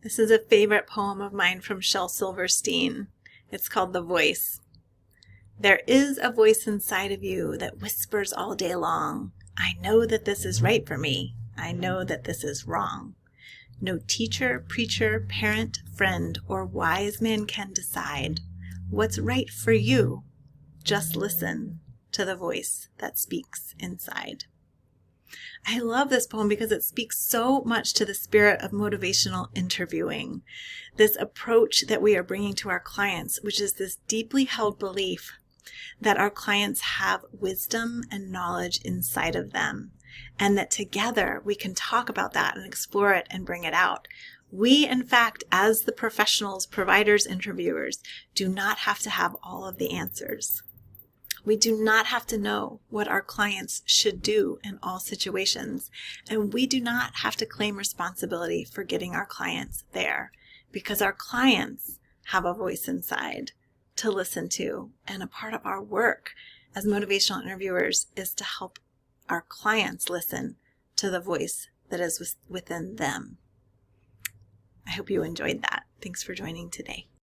This is a favorite poem of mine from Shel Silverstein. It's called The Voice. There is a voice inside of you that whispers all day long, I know that this is right for me. I know that this is wrong. No teacher, preacher, parent, friend, or wise man can decide what's right for you. Just listen to the voice that speaks inside. I love this poem because it speaks so much to the spirit of motivational interviewing, this approach that we are bringing to our clients, which is this deeply held belief that our clients have wisdom and knowledge inside of them, and that together we can talk about that and explore it and bring it out. We, in fact, as the professionals, providers, interviewers, do not have to have all of the answers. We do not have to know what our clients should do in all situations, and we do not have to claim responsibility for getting our clients there, because our clients have a voice inside to listen to, and a part of our work as motivational interviewers is to help our clients listen to the voice that is within them. I hope you enjoyed that. Thanks for joining today.